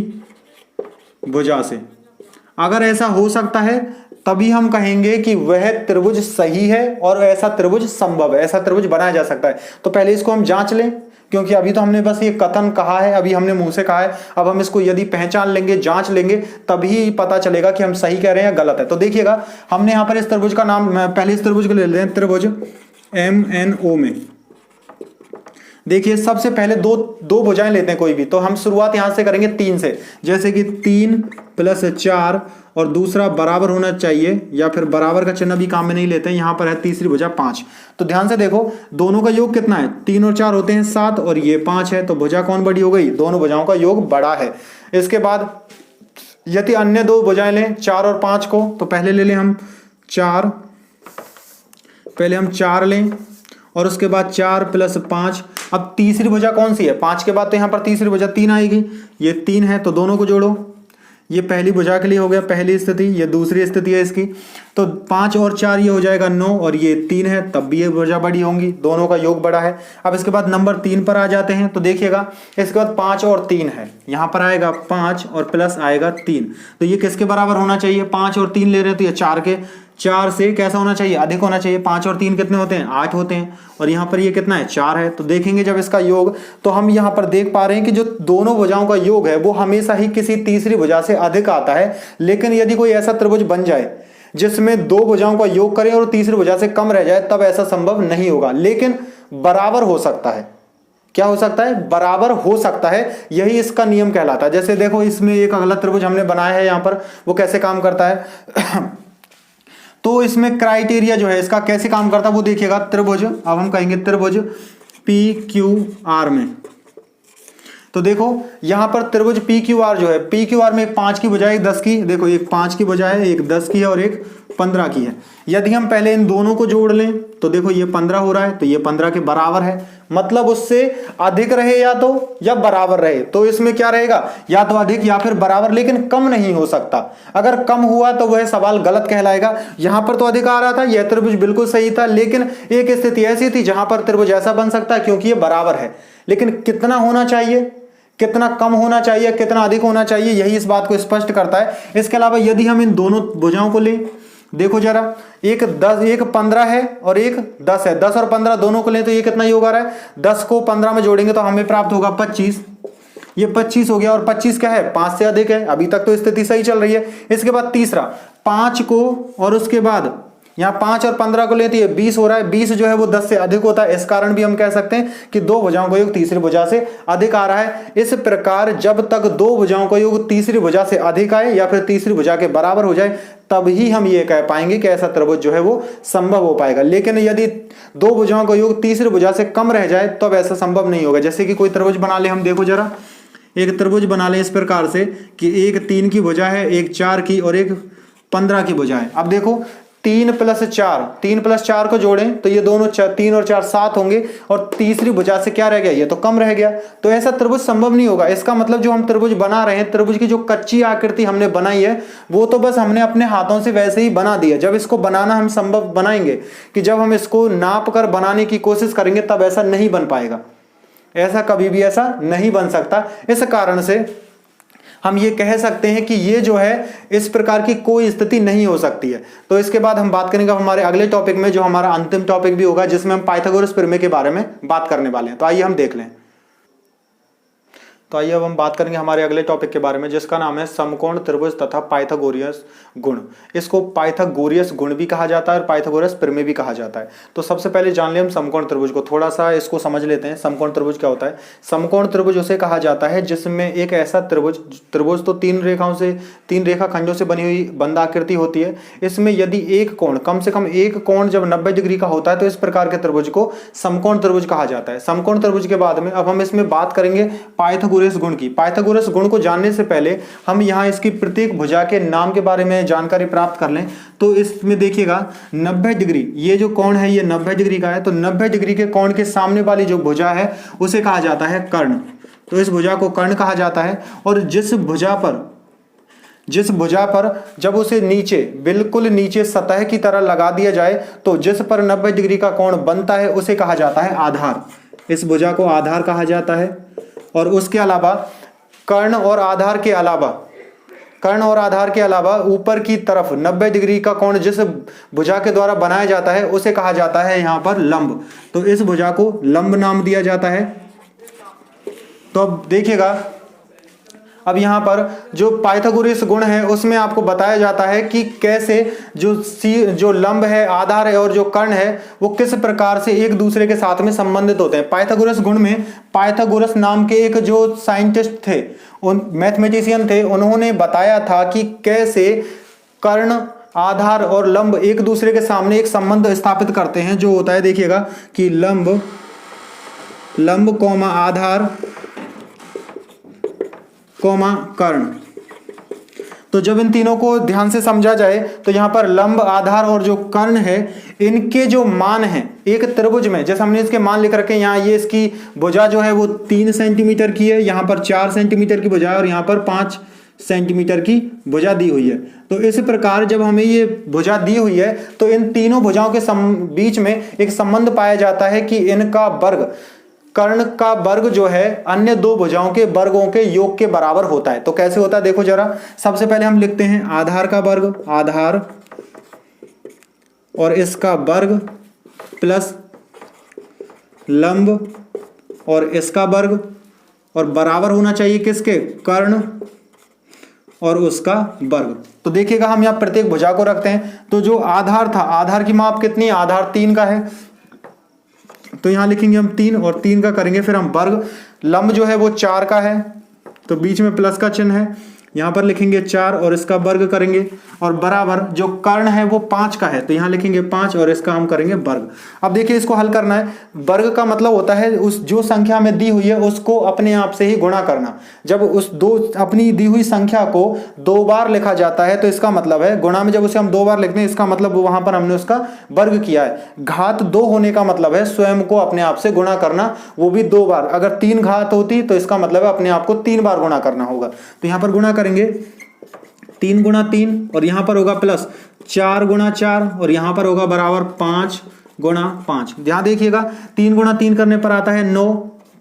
भुजा से। अगर ऐसा हो सकता है तभी हम कहेंगे कि वह त्रिभुज सही है और ऐसा त्रिभुज संभव है, ऐसा त्रिभुज बनाया जा सकता है। तो पहले इसको हम जांच लें, क्योंकि अभी तो हमने बस ये कथन कहा है, अभी हमने मुंह से कहा है, अब हम इसको यदि पहचान लेंगे, जांच लेंगे, तभी पता चलेगा कि हम सही कह रहे हैं या गलत है। तो देखिएगा हमने यहां पर इस त्रिभुज का नाम, पहले इस त्रिभुज को ले लेते हैं, त्रिभुज MNO में। देखिए सबसे पहले दो भुजाएं लेते हैं कोई भी, तो हम शुरुआत यहां से करेंगे 3 से, जैसे कि 3 + 4 और दूसरा बराबर होना चाहिए, या फिर बराबर का चिन्ह भी काम में नहीं लेते हैं, यहां पर है तीसरी भुजा 5। तो ध्यान से देखो दोनों का योग कितना है, 3 और 4 होते हैं 7 और ये 5 है, तो भुजा कौन बड़ी हो गई, दोनों भुजाओं का योग बड़ा है। इसके बाद यदि अन्य दो भुजाएं लें 4 और 5 को, तो पहले ले लें हम 4, पहले हम 4 लें और उसके बाद 4 + 5। अब तीसरी भुजा कौन सी है, 5 के बाद तो यहां पर तीसरी भुजा 3 आएगी, ये 3 है तो दोनों को जोड़ो, ये पहली भुजा के लिए हो गया पहली स्थिति, ये दूसरी स्थिति है इसकी। तो 5 और 4 ये हो जाएगा 9 और ये 3 है, तब भी ये भुजा बड़ी होंगी, दोनों का योग बड़ा है। अब इसके बाद नंबर 3 पर आ जाते हैं, तो देखिएगा इसके बाद 5 और 3 है, यहाँ पर आएगा 5 और प्लस आएगा 3, तो ये किसके बराबर होना चाहिए, 5 और 3 ले रहे हैं तो ये 4 से कैसा होना चाहिए, अधिक होना चाहिए। 5 और 3 कितने होते हैं, 8 होते हैं, और यहाँ पर ये कितना है, 4 है। तो देखेंगे जब इसका योग, तो हम यहाँ पर देख पा रहे हैं कि जो दोनों भुजाओं का योग है वो हमेशा ही किसी तीसरी भुजा से अधिक आता है। लेकिन यदि कोई ऐसा त्रिभुज बन जाए जिसमें दो भुजाओं का योग करें और तीसरी भुजा से कम रह जाए, तब ऐसा संभव नहीं होगा, लेकिन बराबर हो सकता है। क्या हो सकता है, बराबर हो सकता है, यही इसका नियम कहलाता है। जैसे देखो इसमें एक अगला त्रिभुज हमने बनाया है यहाँ पर, वो कैसे काम करता है तो इसमें क्राइटेरिया जो है इसका कैसे काम करता है वो देखिएगा। त्रिभुज, अब हम कहेंगे त्रिभुज PQR में, तो देखो यहां पर त्रिभुज PQR जो है, PQR में एक 5 की बजाय एक 10 की, देखो एक 5 की बजाय एक 10 की है और एक 15 की है। यदि हम पहले इन दोनों को जोड़ लें तो देखो ये 15 हो रहा है, तो ये 15 के बराबर है, मतलब उससे अधिक रहे या बराबर रहे। तो इसमें क्या रहेगा, या तो अधिक या फिर बराबर, लेकिन कम नहीं हो सकता। अगर कम हुआ तो वह सवाल गलत कहलाएगा। यहां पर तो अधिक आ रहा था, यह त्रिभुज बिल्कुल सही था, लेकिन एक स्थिति ऐसी थी जहां पर त्रिभुज ऐसा बन सकता है क्योंकि ये बराबर है। लेकिन कितना होना चाहिए, कितना कम होना चाहिए, कितना अधिक होना चाहिए, यही इस बात को स्पष्ट करता है। इसके अलावा यदि हम इन दोनों भुजाओं को लें, देखो जरा, एक 15 है और एक 10 है, 10 और 15 दोनों को लें तो ये कितना योग आ रहा है, 10 को 15 में जोड़ेंगे तो हमें प्राप्त होगा 25, ये 25 हो गया, और 25 क्या है, 5 से अधिक है। अभी तक तो स्थिति सही चल रही है। इसके बाद तीसरा 5 को और उसके बाद यहाँ 5 और 15 को लेते हैं 20 हो रहा है, 20 जो है वो 10 से अधिक होता है। इस कारण भी हम कह सकते हैं कि दो भुजाओं का योग तीसरी भुजा से अधिक आ रहा है। इस प्रकार जब तक दो भुजाओं का योग तीसरी भुजा से अधिक आए या फिर तीसरी भुजा के बराबर हो जाए तब ही हम ये कह पाएंगे कि ऐसा त्रिभुज जो है वो संभव हो पाएगा। लेकिन यदि दो भुजाओं का योग तीसरी भुजा से कम रह जाए तब ऐसा संभव नहीं होगा। जैसे कि कोई त्रिभुज बना ले, हम देखो जरा, एक त्रिभुज बना ले इस प्रकार से कि एक 3 की भुजा है, एक 4 की और एक 15 की भुजा है। अब देखो 3 + 4 को जोड़ें तो ये दोनों 3 और 4 7 होंगे और तीसरी भुजा से क्या रह गया, ये तो कम रह गया। तो ऐसा त्रिभुज संभव नहीं होगा। इसका मतलब जो हम त्रिभुज बना रहे हैं, त्रिभुज की जो कच्ची आकृति हमने बनाई है वो तो बस हमने अपने हाथों से वैसे ही बना दी है। जब इसको बनाना हम संभव बनाएंगे कि जब हम इसको नाप कर बनाने की कोशिश करेंगे तब ऐसा नहीं बन पाएगा, ऐसा कभी भी ऐसा नहीं बन सकता। इस कारण से हम ये कह सकते हैं कि ये जो है इस प्रकार की कोई स्थिति नहीं हो सकती है। तो इसके बाद हम बात करेंगे हमारे अगले टॉपिक में, जो हमारा अंतिम टॉपिक भी होगा, जिसमें हम पाइथागोरस प्रमेय के बारे में बात करने वाले हैं। तो आइए हम देख लें। तो आइए अब हम बात करेंगे हमारे अगले टॉपिक के बारे में, जिसका नाम है समकोण त्रिभुज तथा पाइथागोरियस गुण। इसको पाइथागोरियस गुण भी कहा जाता है और पाइथागोरस प्रमेय भी कहा जाता है। तो सबसे पहले जान ले हम समकोण त्रिभुज को, थोड़ा सा इसको समझ लेते हैं। समकोण त्रिभुज क्या होता है? समकोण त्रिभुज उसे कहा जाता है जिसमें एक ऐसा त्रिभुज तो 3 रेखा खंडों से बनी हुई बंद आकृति होती है। इसमें यदि एक कोण, कम से कम एक कोण जब 90 डिग्री का होता है तो इस प्रकार के त्रिभुज को समकोण त्रिभुज कहा जाता है। समकोण त्रिभुज के बाद में अब हम इसमें बात करेंगे पाइथागोरस गुण की। पाइथागोरस गुण को जानने से पहले हम यहाँ इसकी प्रत्येक भुजा के नाम के बारे में जानकारी प्राप्त कर लें। तो इसमें देखिएगा 90 डिग्री, ये जो कोण है ये 90 डिग्री का है। तो 90 डिग्री के कोण के सामने वाली जो भुजा है उसे कहा जाता है कर्ण। तो इस भुजा को कर्ण कहा जाता है। और जिस भुजा पर जब उसे नीचे, बिल्कुल नीचे सतह की तरह लगा दिया जाए तो जिस पर 90 डिग्री का कोण बनता है उसे कहा जाता है आधार। इस भुजा को आधार कहा जाता है। और उसके अलावा कर्ण और आधार के अलावा ऊपर की तरफ 90 डिग्री का कोण जिस भुजा के द्वारा बनाया जाता है उसे कहा जाता है यहां पर लंब। तो इस भुजा को लंब नाम दिया जाता है। तो अब देखिएगा, अब यहाँ पर जो पाइथागोरस गुण है उसमें आपको बताया जाता है कि कैसे जो लंब है, आधार है और जो कर्ण है वो किस प्रकार से एक दूसरे के साथ में संबंधित होते हैं। पाइथागोरस गुण में पाइथागोरस नाम के एक जो साइंटिस्ट थे, मैथमेटिशियन थे, उन्होंने बताया था कि कैसे कर्ण, आधार और लंब एक दूसरे के सामने एक संबंध स्थापित करते हैं। जो होता है देखिएगा कि लंब कौमा आधार कौमा कर्ण। तो जब इन तीनों को ध्यान से समझा जाए तो यहाँ पर लंब, आधार और जो कर्ण है, इनके जो मान हैं एक त्रिभुज में, जैसे हमने इसके मान लिख रखे हैं, यहाँ ये इसकी भुजा जो है वो 3 सेंटीमीटर की है, यहाँ पर 4 सेंटीमीटर की भुजा है और यहाँ पर 5 सेंटीमीटर की भुजा दी हुई है। तो इस प्रकार जब हमें ये भुजा दी हुई है तो इन तीनों भुजाओं के बीच में एक संबंध पाया जाता है कि इनका वर्ग, कर्ण का वर्ग जो है अन्य दो भुजाओं के वर्गों के योग के बराबर होता है। तो कैसे होता है देखो जरा। सबसे पहले हम लिखते हैं आधार का वर्ग, आधार और इसका वर्ग प्लस लंब और इसका वर्ग, और बराबर होना चाहिए किसके? कर्ण और उसका वर्ग। तो देखिएगा हम यहाँ प्रत्येक भुजा को रखते हैं। तो जो आधार था, आधार की माप कितनी है? आधार 3 का है, तो यहां लिखेंगे हम 3 और 3 का करेंगे फिर हम वर्ग। लंब जो है वो 4 का है, तो बीच में प्लस का चिन्ह है, यहां पर लिखेंगे 4 और इसका वर्ग करेंगे। और बराबर जो कर्ण है वो 5 का है, तो यहां लिखेंगे 5 और इसका हम करेंगे वर्ग। अब देखिए इसको हल करना है। वर्ग का मतलब होता है उस जो संख्या में दी हुई है उसको अपने आप से ही गुणा करना। जब उस अपनी दी हुई संख्या को 2 बार लिखा जाता है तो इसका मतलब है, गुणा में जब उसे हम 2 बार लिखते हैं इसका मतलब वहां पर हमने उसका वर्ग किया है। घात 2 होने का मतलब है स्वयं को अपने आप से गुणा करना, वो भी 2 बार। अगर 3 घात होती तो इसका मतलब है अपने आप को 3 बार गुणा करना होगा। तो यहां पर गुणा करेंगे 3 गुणा 3 और यहां पर होगा प्लस 4 गुणा 4 और यहां पर होगा बराबर 5 गुणा 5। ध्यान देखिएगा 3 गुणा 3 करने पर आता है 9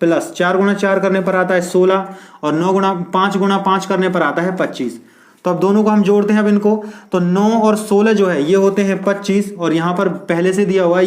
प्लस 4 गुणा 4 करने पर आता है 16 और 5 गुणा 5 करने पर आता है 25। तो अब दोनों को हम जोड़ते हैं अब इनको, तो 9 और 16 जो है ये होते हैं 25 और यहाँ पर पहले से दिया हुआ है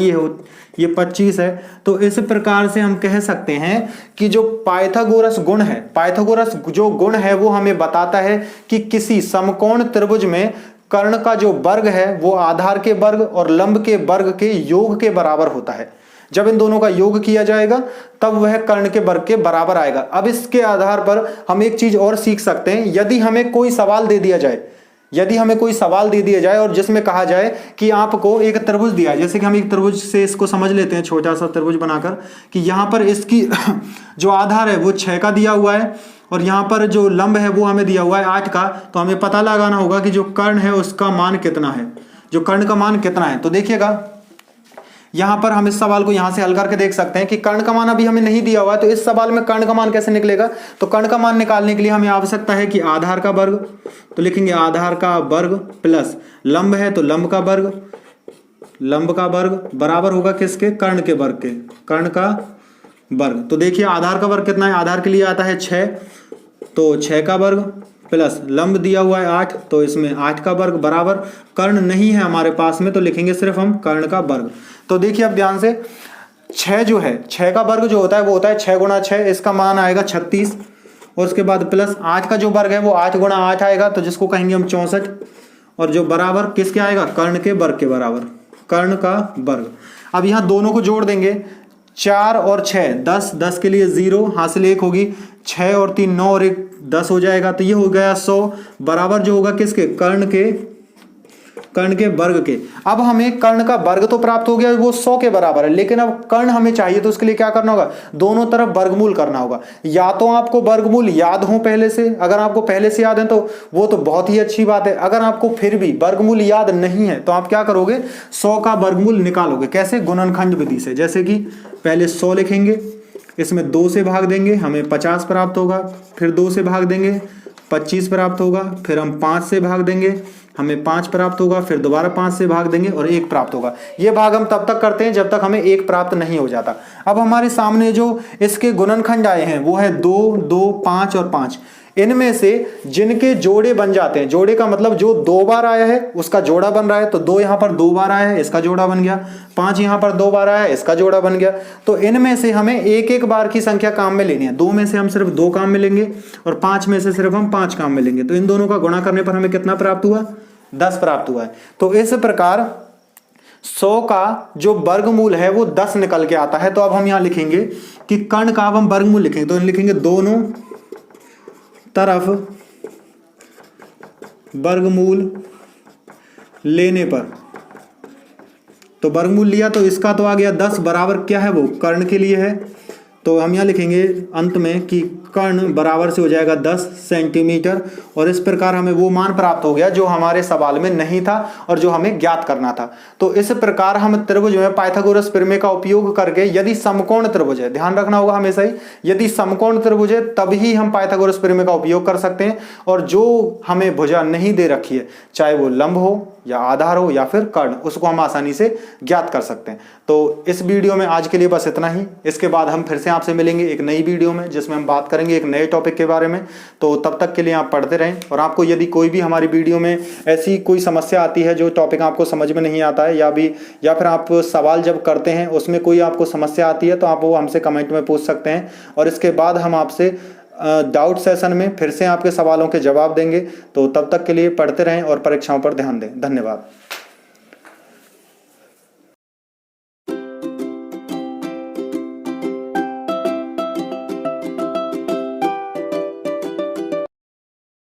ये 25 है। तो इस प्रकार से हम कह सकते हैं कि जो पाइथागोरस गुण है, पाइथागोरस जो गुण है वो हमें बताता है कि किसी समकोण त्रिभुज में कर्ण का जो वर्ग है वो आधार के वर्ग और लंब के वर्ग के योग के बराबर होता है। जब इन दोनों का योग किया जाएगा तब वह कर्ण के वर्ग के बराबर आएगा। अब इसके आधार पर हम एक चीज और सीख सकते हैं, यदि हमें कोई सवाल दे दिया जाए और जिसमें कहा जाए कि आपको एक त्रिभुज दिया है, जैसे कि हम एक त्रिभुज से इसको समझ लेते हैं, छोटा सा त्रिभुज बनाकर, कि यहाँ पर इसकी जो आधार है वो 6 का दिया हुआ है और यहाँ पर जो लंब है वो हमें दिया हुआ है 8 का। तो हमें पता लगाना होगा कि जो कर्ण है उसका मान कितना है, जो कर्ण का मान कितना है। तो देखिएगा यहां पर हम इस सवाल को यहां से हल करके देख सकते हैं कि कर्ण का मान अभी हमें नहीं दिया हुआ है, तो इस सवाल में कर्ण का मान कैसे निकलेगा। तो कर्ण का मान निकालने के लिए हमें आवश्यकता है कि आधार का वर्ग, तो लिखेंगे आधार का वर्ग प्लस लंब है तो लंब का वर्ग बराबर होगा किसके, कर्ण के वर्ग के, कर्ण का वर्ग। तो देखिए आधार का वर्ग कितना है, आधार के लिए आता है 6, तो 6 का वर्ग प्लस लंब दिया हुआ है 8, तो इसमें 8 का वर्ग बराबर, कर्ण नहीं है हमारे पास में तो लिखेंगे सिर्फ हम कर्ण का वर्ग। तो देखिए अब ध्यान से 6 जो है, 6 का वर्ग जो होता है वो होता है 6 गुणा 6, इसका मान आएगा 36 और उसके बाद प्लस 8 का जो वर्ग है वो 8 गुणा 8 आएगा, तो जिसको कहेंगे हम 64 और जो बराबर किसके आएगा, कर्ण के वर्ग के बराबर, कर्ण का वर्ग। अब यहाँ दोनों को जोड़ देंगे, 4 और 6 10, 10 के लिए 0 हासिल 1 होगी, 6 और 3 9 और 1 10 हो जाएगा, तो ये हो गया 100 बराबर जो होगा किसके, कर्ण के वर्ग के। अब हमें कर्ण का वर्ग तो प्राप्त हो गया, वो 100 के बराबर है, लेकिन अब कर्ण हमें चाहिए तो उसके लिए क्या करना होगा, दोनों तरफ वर्गमूल करना होगा। या तो आपको वर्गमूल याद हो पहले से, अगर आपको पहले से याद है तो वो तो बहुत ही अच्छी बात है। अगर आपको फिर भी वर्गमूल याद नहीं है तो आप क्या करोगे, 100 का वर्गमूल निकालोगे। कैसे, गुणनखंड विधि से। जैसे कि पहले 100 लिखेंगे, इसमें 2 से भाग देंगे हमें 50 प्राप्त होगा, फिर 2 से भाग देंगे 25 प्राप्त होगा, फिर हम 5 से भाग देंगे हमें 5 प्राप्त होगा, फिर दोबारा 5 से भाग देंगे और 1 प्राप्त होगा। ये भाग हम तब तक करते हैं जब तक हमें 1 प्राप्त नहीं हो जाता। अब हमारे सामने जो इसके गुणनखंड आए हैं वो है 2, 2, 5 और 5। इनमें से जिनके जोड़े बन जाते हैं, जोड़े का मतलब जो 2 बार आया है उसका जोड़ा बन रहा है, तो 2 यहाँ पर 2 बार आया है इसका जोड़ा बन गया, 5 यहाँ पर 2 बार आया है इसका जोड़ा बन गया। तो इनमें से हमें एक एक बार की संख्या काम में लेनी है। 2 में से हम सिर्फ 2 काम में लेंगे और 5 में से सिर्फ हम 5 काम में लेंगे। तो इन दोनों का गुणा करने पर हमें कितना प्राप्त हुआ, 10 प्राप्त हुआ है। तो इस प्रकार 100 का जो वर्गमूल है वो 10 निकल के आता है। तो अब हम यहाँ लिखेंगे कि कर्ण का अब हम वर्गमूल लिखेंगे, तो लिखेंगे दोनों तरफ वर्गमूल लेने पर, तो वर्गमूल लिया तो इसका तो आ गया 10 बराबर क्या है वो कर्ण के लिए है, तो हम यहाँ लिखेंगे अंत में कि कर्ण बराबर से हो जाएगा 10 सेंटीमीटर। और इस प्रकार हमें वो मान प्राप्त हो गया जो हमारे सवाल में नहीं था और जो हमें ज्ञात करना था। तो इस प्रकार हम त्रिभुज में पाइथागोरस प्रमेय का उपयोग करके, यदि समकोण त्रिभुज है, ध्यान रखना होगा हमेशा ही, यदि समकोण त्रिभुज है तभी हम पाइथागोरस प्रमेय का उपयोग कर सकते हैं। और जो हमें भुजा नहीं दे रखी है, चाहे वो लंब हो या आधार हो या फिर कर्ण, उसको हम आसानी से ज्ञात कर सकते हैं। तो इस वीडियो में आज के लिए बस इतना ही। इसके बाद हम फिर से आपसे मिलेंगे एक नई वीडियो में जिसमें हम बात करेंगे एक नए टॉपिक के बारे में। तो तब तक के लिए आप पढ़ते रहें, और आपको यदि कोई भी हमारी वीडियो में ऐसी कोई समस्या आती है जो टॉपिक आपको समझ में नहीं आता है, या फिर आप सवाल जब करते हैं उसमें कोई आपको समस्या आती है, तो आप वो हमसे कमेंट में पूछ सकते हैं और इसके बाद हम आपसे डाउट सेशन में फिर से आपके सवालों के जवाब देंगे। तो तब तक के लिए पढ़ते रहें और परीक्षाओं पर ध्यान दें। धन्यवाद।